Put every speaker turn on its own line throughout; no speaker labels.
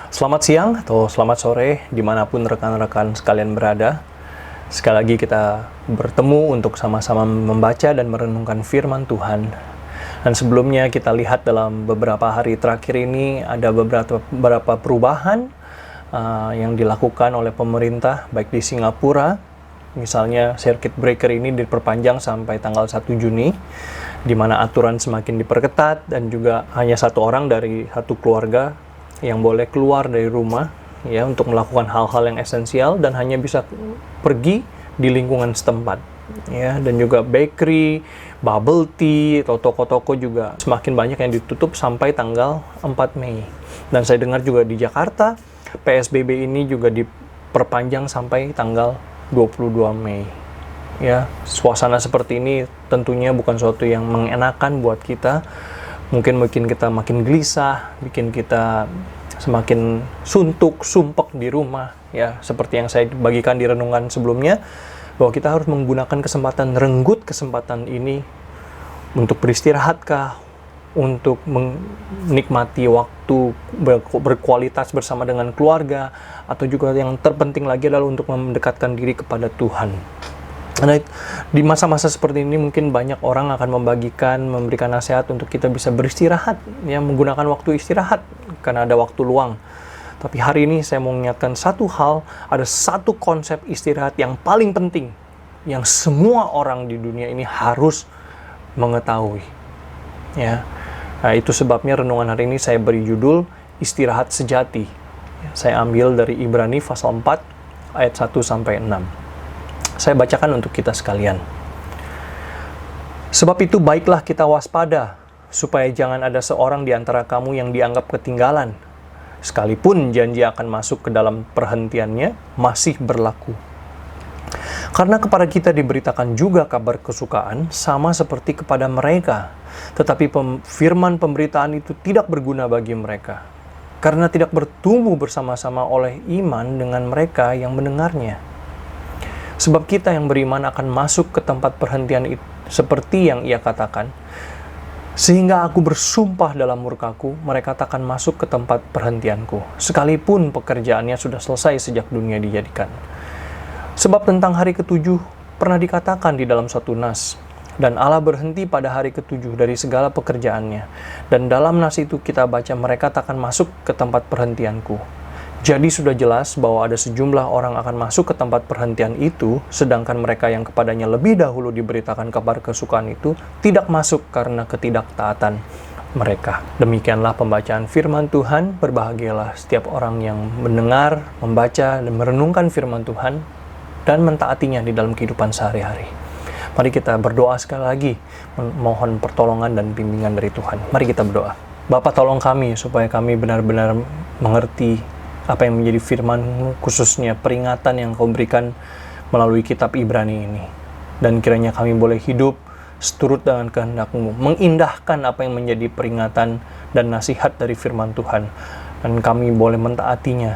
Selamat siang atau selamat sore dimanapun rekan-rekan sekalian berada. Sekali lagi kita bertemu untuk sama-sama membaca dan merenungkan firman Tuhan. Dan sebelumnya kita lihat dalam beberapa hari terakhir ini ada beberapa perubahan yang dilakukan oleh pemerintah baik di Singapura. Misalnya circuit breaker ini diperpanjang sampai tanggal 1 Juni, di mana aturan semakin diperketat dan juga hanya satu orang dari satu keluarga yang boleh keluar dari rumah ya untuk melakukan hal-hal yang esensial dan hanya bisa pergi di lingkungan setempat ya. Dan juga bakery, bubble tea, atau toko-toko juga semakin banyak yang ditutup sampai tanggal 4 Mei. Dan saya dengar juga di Jakarta PSBB ini juga diperpanjang sampai tanggal 22 Mei. Ya, suasana seperti ini tentunya bukan suatu yang mengenakan buat kita. Mungkin kita makin gelisah, bikin kita semakin suntuk, sumpek di rumah, ya. Seperti yang saya bagikan di renungan sebelumnya, bahwa kita harus menggunakan renggut kesempatan ini untuk beristirahat kah, untuk menikmati waktu berkualitas bersama dengan keluarga, atau juga yang terpenting lagi adalah untuk mendekatkan diri kepada Tuhan. Nah, di masa-masa seperti ini mungkin banyak orang akan memberikan nasihat untuk kita bisa beristirahat, ya, menggunakan waktu istirahat karena ada waktu luang. Tapi hari ini saya mau mengingatkan satu hal, ada satu konsep istirahat yang paling penting, yang semua orang di dunia ini harus mengetahui. Ya, nah, itu sebabnya renungan hari ini saya beri judul Istirahat Sejati. Saya ambil dari Ibrani pasal 4 ayat 1-6. Saya bacakan untuk kita sekalian. Sebab itu baiklah kita waspada, supaya jangan ada seorang di antara kamu yang dianggap ketinggalan, sekalipun janji akan masuk ke dalam perhentiannya masih berlaku. Karena kepada kita diberitakan juga kabar kesukaan, sama seperti kepada mereka. Tetapi firman pemberitaan itu tidak berguna bagi mereka, karena tidak bertumbuh bersama-sama oleh iman dengan mereka yang mendengarnya. Sebab kita yang beriman akan masuk ke tempat perhentian itu, seperti yang ia katakan, sehingga aku bersumpah dalam murkaku, mereka takkan masuk ke tempat perhentianku, sekalipun pekerjaannya sudah selesai sejak dunia dijadikan. Sebab tentang hari ketujuh pernah dikatakan di dalam suatu nas, dan Allah berhenti pada hari ketujuh dari segala pekerjaannya. Dan dalam nas itu kita baca mereka takkan masuk ke tempat perhentianku. Jadi sudah jelas bahwa ada sejumlah orang akan masuk ke tempat perhentian itu, sedangkan mereka yang kepadanya lebih dahulu diberitakan kabar kesukaan itu tidak masuk karena ketidaktaatan mereka. Demikianlah pembacaan firman Tuhan. Berbahagialah setiap orang yang mendengar, membaca, dan merenungkan firman Tuhan dan mentaatinya di dalam kehidupan sehari-hari. Mari kita berdoa sekali lagi, mohon pertolongan dan bimbingan dari Tuhan. Mari kita berdoa. Bapa, tolong kami supaya kami benar-benar mengerti apa yang menjadi firman-Mu, khususnya peringatan yang Kau berikan melalui kitab Ibrani ini. Dan kiranya kami boleh hidup seturut dengan kehendak-Mu, mengindahkan apa yang menjadi peringatan dan nasihat dari firman Tuhan. Dan kami boleh mentaatinya,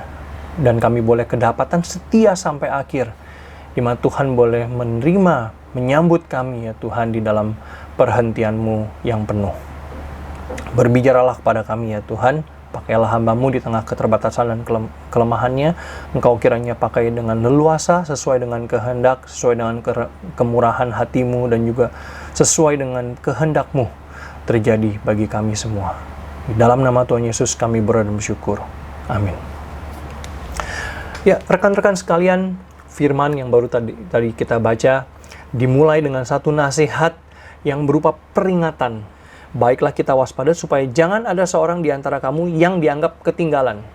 dan kami boleh kedapatan setia sampai akhir, di mana Tuhan boleh menyambut kami ya Tuhan di dalam perhentian-Mu yang penuh. Berbicaralah kepada kami ya Tuhan. Pakailah hamba-Mu di tengah keterbatasan dan kelemahannya. Engkau kiranya pakai dengan leluasa, sesuai dengan kehendak, sesuai dengan kemurahan hati-Mu, dan juga sesuai dengan kehendak-Mu terjadi bagi kami semua. Di dalam nama Tuhan Yesus kami berdoa dan bersyukur. Amin. Ya, rekan-rekan sekalian, firman yang baru tadi kita baca dimulai dengan satu nasihat yang berupa peringatan. Baiklah kita waspada supaya jangan ada seorang di antara kamu yang dianggap ketinggalan,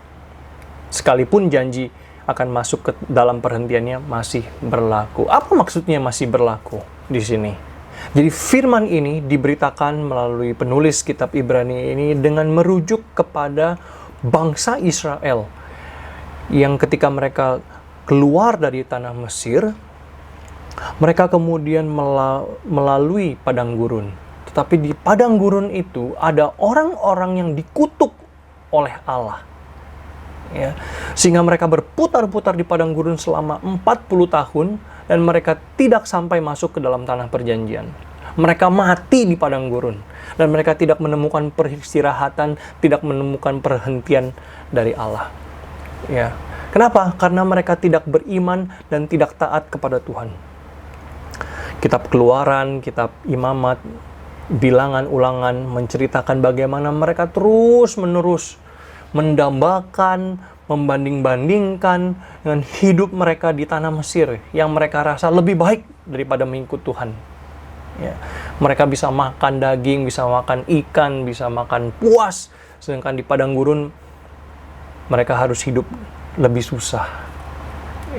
sekalipun janji akan masuk ke dalam perhentiannya masih berlaku. Apa maksudnya masih berlaku di sini? Jadi firman ini diberitakan melalui penulis kitab Ibrani ini dengan merujuk kepada bangsa Israel yang ketika mereka keluar dari tanah Mesir, mereka kemudian melalui padang gurun. Tetapi di padang gurun itu ada orang-orang yang dikutuk oleh Allah. Ya, sehingga mereka berputar-putar di padang gurun selama 40 tahun dan mereka tidak sampai masuk ke dalam tanah perjanjian. Mereka mati di padang gurun dan mereka tidak menemukan peristirahatan, tidak menemukan perhentian dari Allah. Ya. Kenapa? Karena mereka tidak beriman dan tidak taat kepada Tuhan. Kitab Keluaran, kitab Imamat, Bilangan, Ulangan menceritakan bagaimana mereka terus-menerus mendambakan, membanding-bandingkan dengan hidup mereka di tanah Mesir yang mereka rasa lebih baik daripada mengikut Tuhan. Ya. Mereka bisa makan daging, bisa makan ikan, bisa makan puas, sedangkan di padang gurun mereka harus hidup lebih susah.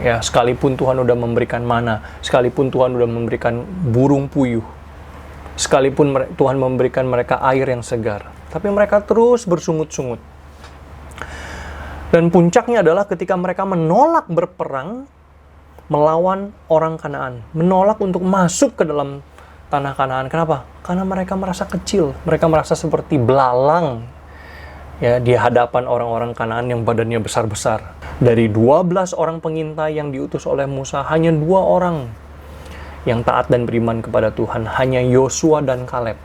Ya, sekalipun Tuhan udah memberikan mana, sekalipun Tuhan udah memberikan burung puyuh, sekalipun Tuhan memberikan mereka air yang segar, tapi mereka terus bersungut-sungut. Dan puncaknya adalah ketika mereka menolak berperang melawan orang Kanaan, menolak untuk masuk ke dalam tanah Kanaan. Kenapa? Karena mereka merasa kecil, mereka merasa seperti belalang ya di hadapan orang-orang Kanaan yang badannya besar-besar. Dari 12 orang pengintai yang diutus oleh Musa, hanya 2 orang yang taat dan beriman kepada Tuhan, hanya Yosua dan Kaleb.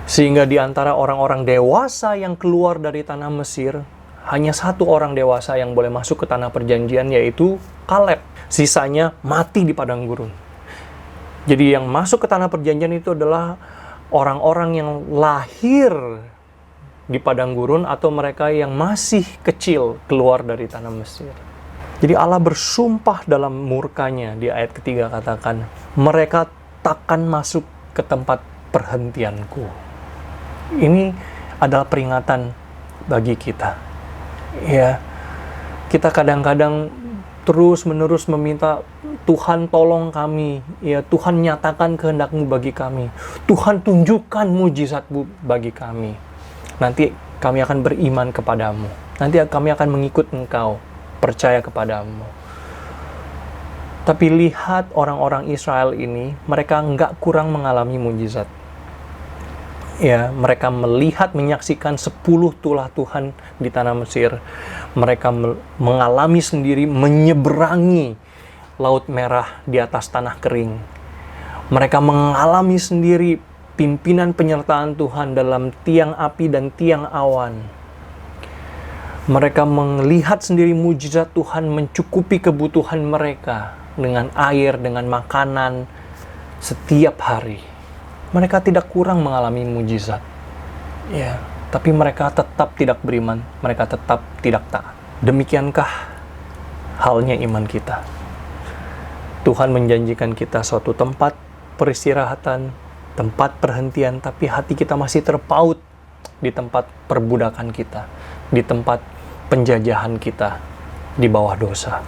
Sehingga di antara orang-orang dewasa yang keluar dari tanah Mesir, hanya 1 orang dewasa yang boleh masuk ke tanah perjanjian, yaitu Kaleb. Sisanya mati di padang gurun. Jadi yang masuk ke tanah perjanjian itu adalah orang-orang yang lahir di padang gurun atau mereka yang masih kecil keluar dari tanah Mesir. Jadi Allah bersumpah dalam murkanya di ayat ketiga katakan, mereka takkan masuk ke tempat perhentianku. Ini adalah peringatan bagi kita. Ya, kita kadang-kadang terus-menerus meminta, Tuhan tolong kami, ya Tuhan nyatakan kehendak-Mu bagi kami, Tuhan tunjukkan mujizat-Mu bagi kami. Nanti kami akan beriman kepadamu, nanti kami akan mengikut Engkau, percaya kepadamu. Tapi lihat orang-orang Israel ini, mereka nggak kurang mengalami mujizat. Ya, mereka melihat, menyaksikan 10 tulah Tuhan di tanah Mesir. Mereka mengalami sendiri menyeberangi Laut Merah di atas tanah kering. Mereka mengalami sendiri pimpinan penyertaan Tuhan dalam tiang api dan tiang awan. Mereka melihat sendiri mujizat Tuhan mencukupi kebutuhan mereka dengan air, dengan makanan setiap hari. Mereka tidak kurang mengalami mujizat. Ya, tapi mereka tetap tidak beriman, mereka tetap tidak taat. Demikiankah halnya iman kita? Tuhan menjanjikan kita suatu tempat peristirahatan, tempat perhentian, tapi hati kita masih terpaut di tempat perbudakan kita, di tempat penjajahan kita, di bawah dosa.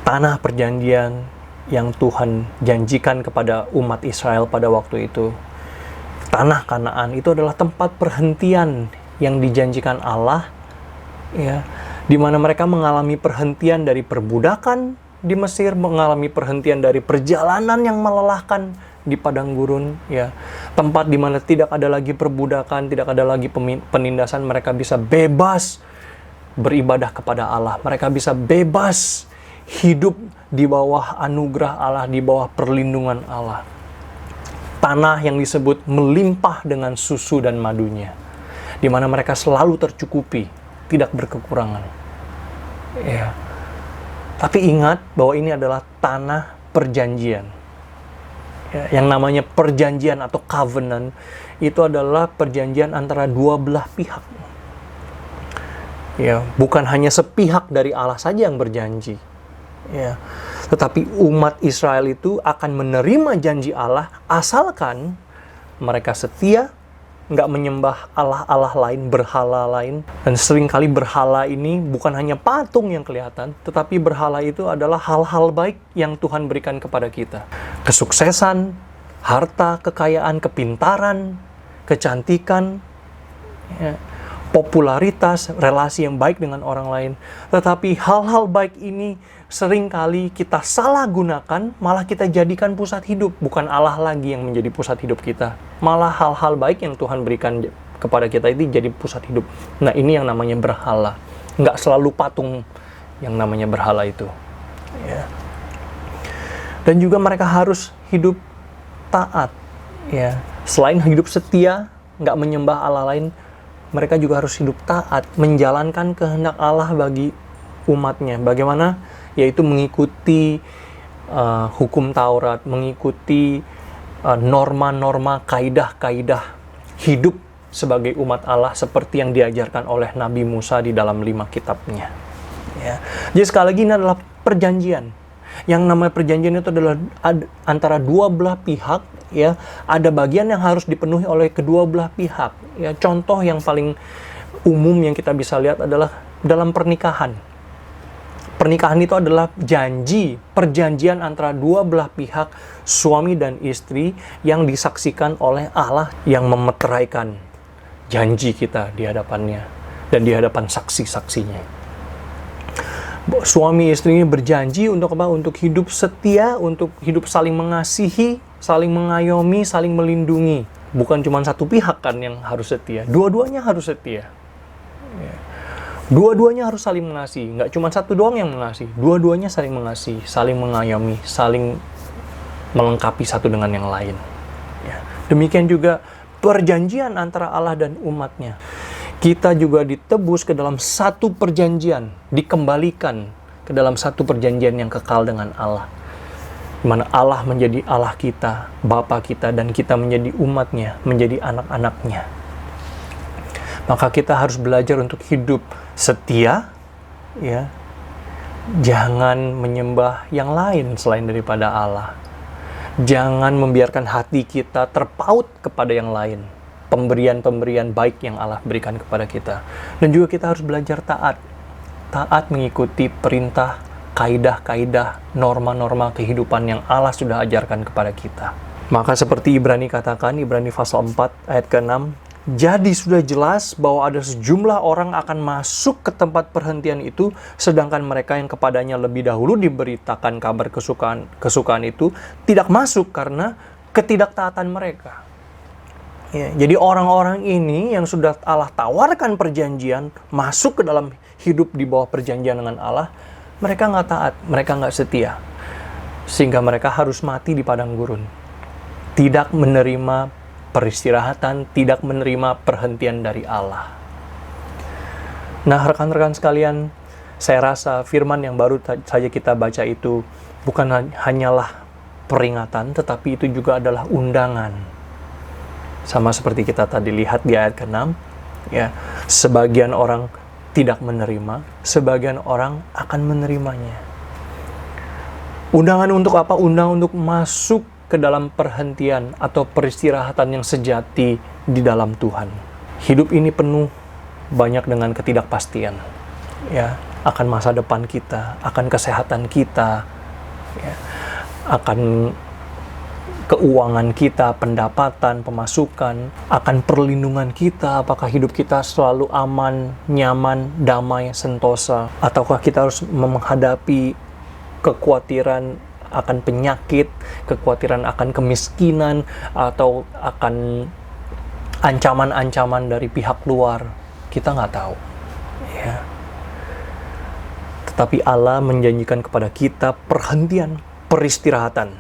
Tanah perjanjian yang Tuhan janjikan kepada umat Israel pada waktu itu, tanah Kanaan, itu adalah tempat perhentian yang dijanjikan Allah, ya, di mana mereka mengalami perhentian dari perbudakan di Mesir, mengalami perhentian dari perjalanan yang melelahkan di padang gurun, ya, tempat di mana tidak ada lagi perbudakan, tidak ada lagi penindasan. Mereka bisa bebas beribadah kepada Allah, mereka bisa bebas hidup di bawah anugerah Allah, di bawah perlindungan Allah. Tanah yang disebut melimpah dengan susu dan madunya, di mana mereka selalu tercukupi, tidak berkekurangan. Ya. Tapi ingat bahwa ini adalah tanah perjanjian. Ya, yang namanya perjanjian atau covenant itu adalah perjanjian antara dua belah pihak. Ya, bukan hanya sepihak dari Allah saja yang berjanji. Ya, tetapi umat Israel itu akan menerima janji Allah asalkan mereka setia, nggak menyembah Allah-Allah lain, berhala lain. Dan seringkali berhala ini bukan hanya patung yang kelihatan, tetapi berhala itu adalah hal-hal baik yang Tuhan berikan kepada kita. Kesuksesan, harta, kekayaan, kepintaran, kecantikan, ya, popularitas, relasi yang baik dengan orang lain. Tetapi hal-hal baik ini seringkali kita salah gunakan, malah kita jadikan pusat hidup. Bukan Allah lagi yang menjadi pusat hidup kita. Malah hal-hal baik yang Tuhan berikan kepada kita itu jadi pusat hidup. Nah, ini yang namanya berhala. Nggak selalu patung yang namanya berhala itu. Ya. Dan juga mereka harus hidup taat. Ya. Selain hidup setia, nggak menyembah Allah lain, mereka juga harus hidup taat, menjalankan kehendak Allah bagi umatnya. Bagaimana? Yaitu mengikuti hukum Taurat, mengikuti norma-norma, kaidah-kaidah hidup sebagai umat Allah seperti yang diajarkan oleh Nabi Musa di dalam 5 kitabnya. Ya. Jadi sekali lagi ini adalah perjanjian. Yang namanya perjanjian itu adalah antara dua belah pihak, ya. Ada bagian yang harus dipenuhi oleh kedua belah pihak. Ya, contoh yang paling umum yang kita bisa lihat adalah dalam pernikahan. Pernikahan itu adalah perjanjian antara dua belah pihak, suami dan istri, yang disaksikan oleh Allah yang memeteraikan janji kita di hadapannya dan di hadapan saksi-saksinya. Suami istri ini berjanji untuk apa? Untuk hidup setia, untuk hidup saling mengasihi, saling mengayomi, saling melindungi. Bukan cuma satu pihak kan yang harus setia, dua-duanya harus setia. Ya. Dua-duanya harus saling mengasihi, nggak cuma satu doang yang mengasihi, dua-duanya saling mengasihi, saling mengayomi, saling melengkapi satu dengan yang lain. Ya. Demikian juga perjanjian antara Allah dan umatnya. Kita juga ditebus ke dalam satu perjanjian, dikembalikan ke dalam satu perjanjian yang kekal dengan Allah. Di mana Allah menjadi Allah kita, Bapa kita, dan kita menjadi umatnya, menjadi anak-anaknya. Maka kita harus belajar untuk hidup setia, ya. Jangan menyembah yang lain selain daripada Allah. Jangan membiarkan hati kita terpaut kepada yang lain. Pemberian-pemberian baik yang Allah berikan kepada kita. Dan juga kita harus belajar taat. Taat mengikuti perintah, kaidah-kaidah, norma-norma kehidupan yang Allah sudah ajarkan kepada kita. Maka seperti Ibrani katakan, Ibrani pasal 4 ayat ke-6, jadi sudah jelas bahwa ada sejumlah orang akan masuk ke tempat perhentian itu, sedangkan mereka yang kepadanya lebih dahulu diberitakan kabar kesukaan itu tidak masuk karena ketidaktaatan mereka. Ya, jadi orang-orang ini yang sudah Allah tawarkan perjanjian, masuk ke dalam hidup di bawah perjanjian dengan Allah, mereka nggak taat, mereka nggak setia. Sehingga mereka harus mati di padang gurun. Tidak menerima peristirahatan, tidak menerima perhentian dari Allah. Nah, rekan-rekan sekalian, saya rasa firman yang baru saja kita baca itu bukan hanyalah peringatan, tetapi itu juga adalah undangan. Sama seperti kita tadi lihat di ayat ke-6, ya, sebagian orang tidak menerima, sebagian orang akan menerimanya. Undangan untuk apa? Undangan untuk masuk ke dalam perhentian atau peristirahatan yang sejati di dalam Tuhan. Hidup ini penuh banyak dengan ketidakpastian, ya, akan masa depan kita, akan kesehatan kita, ya, akan keuangan kita, pendapatan, pemasukan, akan perlindungan kita, apakah hidup kita selalu aman, nyaman, damai, sentosa, ataukah kita harus menghadapi kekhawatiran akan penyakit, kekhawatiran akan kemiskinan, atau akan ancaman-ancaman dari pihak luar. Kita nggak tahu. Ya. Tetapi Allah menjanjikan kepada kita perhentian, peristirahatan.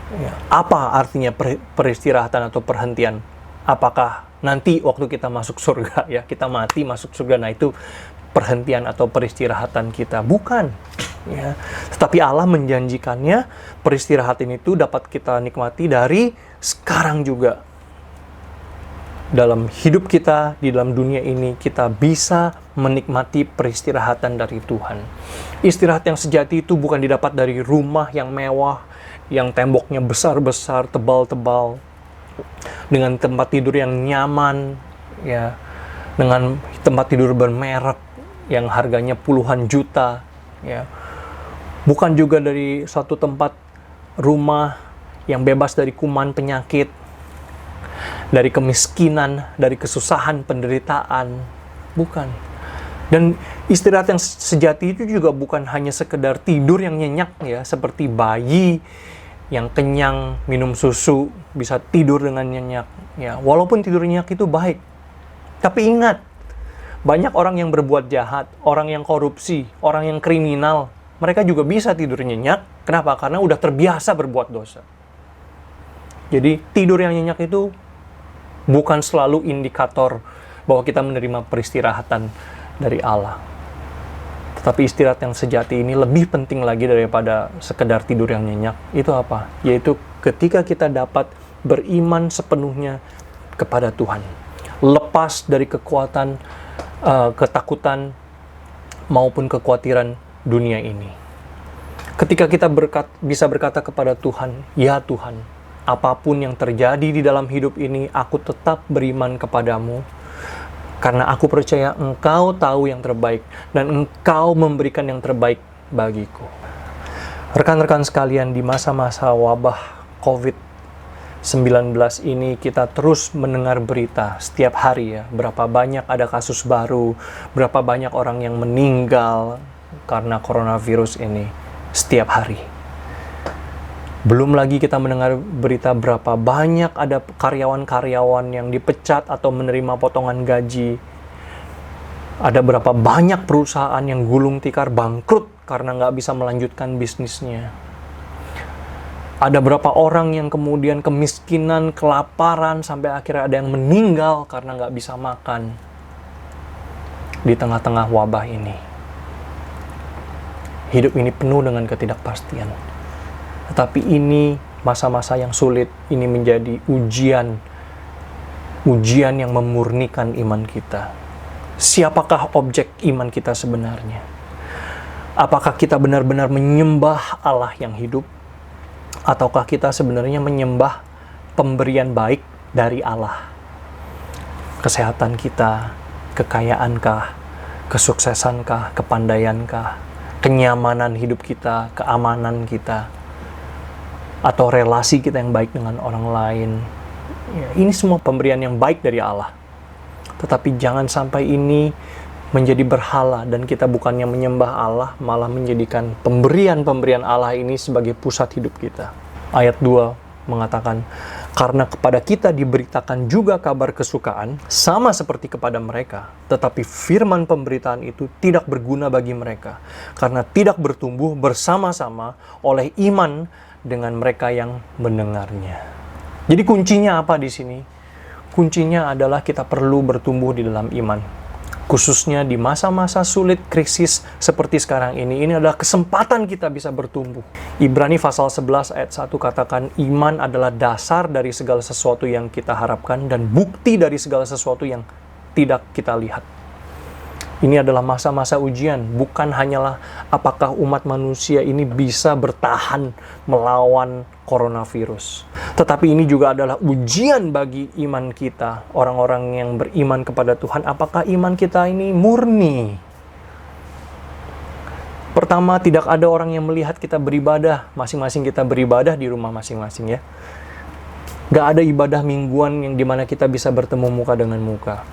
Ya. Apa artinya peristirahatan atau perhentian? Apakah nanti waktu kita masuk surga, ya, kita mati masuk surga, nah itu perhentian atau peristirahatan kita? Bukan. Ya. Tetapi Allah menjanjikannya peristirahatan itu dapat kita nikmati dari sekarang juga. Dalam hidup kita, di dalam dunia ini, kita bisa menikmati peristirahatan dari Tuhan. Istirahat yang sejati itu bukan didapat dari rumah yang mewah, yang temboknya besar-besar, tebal-tebal, dengan tempat tidur yang nyaman, ya, dengan tempat tidur bermerek yang harganya puluhan juta, ya. Bukan juga dari suatu tempat rumah yang bebas dari kuman penyakit, dari kemiskinan, dari kesusahan, penderitaan. Bukan. Dan istirahat yang sejati itu juga bukan hanya sekedar tidur yang nyenyak, ya, seperti bayi yang kenyang minum susu bisa tidur dengan nyenyak, ya. Walaupun tidur nyenyak itu baik, tapi ingat, banyak orang yang berbuat jahat, orang yang korupsi, orang yang kriminal, mereka juga bisa tidur nyenyak. Kenapa? Karena udah terbiasa berbuat dosa. Jadi tidur yang nyenyak itu bukan selalu indikator bahwa kita menerima peristirahatan dari Allah. Tetapi istirahat yang sejati ini lebih penting lagi daripada sekedar tidur yang nyenyak. Itu apa? Yaitu ketika kita dapat beriman sepenuhnya kepada Tuhan. Lepas dari kekuatan, ketakutan, maupun kekhawatiran dunia ini. Ketika kita bisa berkata kepada Tuhan, "Ya Tuhan, apapun yang terjadi di dalam hidup ini, aku tetap beriman kepadamu. Karena aku percaya Engkau tahu yang terbaik dan Engkau memberikan yang terbaik bagiku." Rekan-rekan sekalian, di masa-masa wabah COVID-19 ini kita terus mendengar berita setiap hari ya. Berapa banyak ada kasus baru, berapa banyak orang yang meninggal karena coronavirus ini setiap hari. Belum lagi kita mendengar berita berapa banyak ada karyawan-karyawan yang dipecat atau menerima potongan gaji. Ada berapa banyak perusahaan yang gulung tikar bangkrut karena nggak bisa melanjutkan bisnisnya. Ada berapa orang yang kemudian kemiskinan, kelaparan, sampai akhirnya ada yang meninggal karena nggak bisa makan di tengah-tengah wabah ini. Hidup ini penuh dengan ketidakpastian. Tetapi ini masa-masa yang sulit, ini menjadi ujian yang memurnikan iman kita. Siapakah objek iman kita sebenarnya? Apakah kita benar-benar menyembah Allah yang hidup? Ataukah kita sebenarnya menyembah pemberian baik dari Allah? Kesehatan kita, kekayaankah, kesuksesankah, kepandaiankah, kenyamanan hidup kita, keamanan kita, atau relasi kita yang baik dengan orang lain. Ya, ini semua pemberian yang baik dari Allah. Tetapi jangan sampai ini menjadi berhala dan kita bukannya menyembah Allah, malah menjadikan pemberian-pemberian Allah ini sebagai pusat hidup kita. Ayat 2 mengatakan, "Karena kepada kita diberitakan juga kabar kesukaan, sama seperti kepada mereka, tetapi firman pemberitaan itu tidak berguna bagi mereka, karena tidak bertumbuh bersama-sama oleh iman dengan mereka yang mendengarnya." Jadi kuncinya apa di sini? Kuncinya adalah kita perlu bertumbuh di dalam iman. Khususnya di masa-masa sulit, krisis seperti sekarang ini adalah kesempatan kita bisa bertumbuh. Ibrani pasal 11 ayat 1 katakan, iman adalah dasar dari segala sesuatu yang kita harapkan dan bukti dari segala sesuatu yang tidak kita lihat. Ini adalah masa-masa ujian, bukan hanyalah apakah umat manusia ini bisa bertahan melawan coronavirus. Tetapi ini juga adalah ujian bagi iman kita, orang-orang yang beriman kepada Tuhan. Apakah iman kita ini murni? Pertama, tidak ada orang yang melihat kita beribadah. Masing-masing kita beribadah di rumah masing-masing ya. Gak ada ibadah mingguan yang dimana kita bisa bertemu muka dengan muka.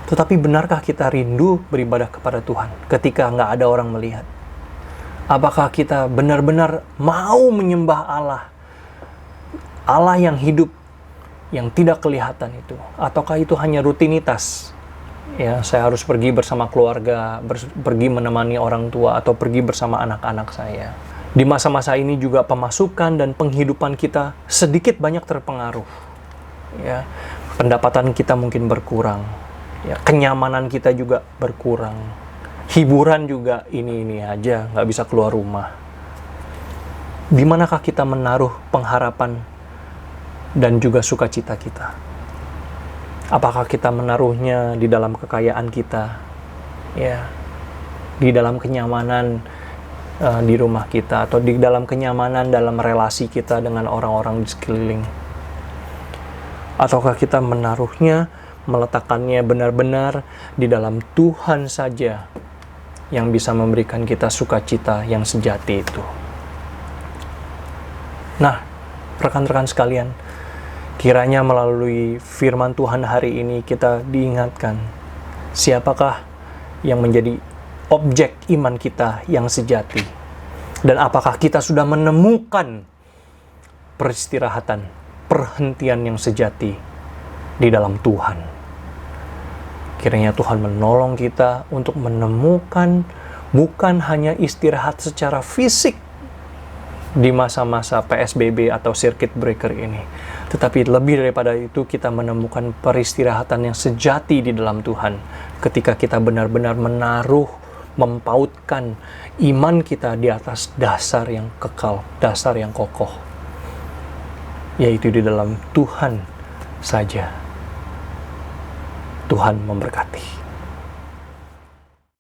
Tetapi benarkah kita rindu beribadah kepada Tuhan ketika nggak ada orang melihat? Apakah kita benar-benar mau menyembah Allah? Allah yang hidup, yang tidak kelihatan itu? Ataukah itu hanya rutinitas? Ya, saya harus pergi bersama keluarga, pergi menemani orang tua, atau pergi bersama anak-anak saya. Di masa-masa ini juga pemasukan dan penghidupan kita sedikit banyak terpengaruh. Ya, pendapatan kita mungkin berkurang. Ya, kenyamanan kita juga berkurang. Hiburan juga ini aja, nggak bisa keluar rumah. Di manakah kita menaruh pengharapan dan juga sukacita kita? Apakah kita menaruhnya di dalam kekayaan kita? Ya, di dalam kenyamanan di rumah kita, atau di dalam kenyamanan dalam relasi kita dengan orang-orang di sekeliling? Ataukah kita menaruhnya, meletakkannya benar-benar di dalam Tuhan saja yang bisa memberikan kita sukacita yang sejati itu. Nah, rekan-rekan sekalian, kiranya melalui firman Tuhan hari ini kita diingatkan siapakah yang menjadi objek iman kita yang sejati, dan apakah kita sudah menemukan peristirahatan, perhentian yang sejati di dalam Tuhan. Kiranya Tuhan menolong kita untuk menemukan bukan hanya istirahat secara fisik, di masa-masa PSBB atau circuit breaker ini. Tetapi lebih daripada itu, kita menemukan peristirahatan yang sejati di dalam Tuhan ketika kita benar-benar mempautkan iman kita di atas dasar yang kekal, dasar yang kokoh, yaitu di dalam Tuhan saja. Tuhan memberkati.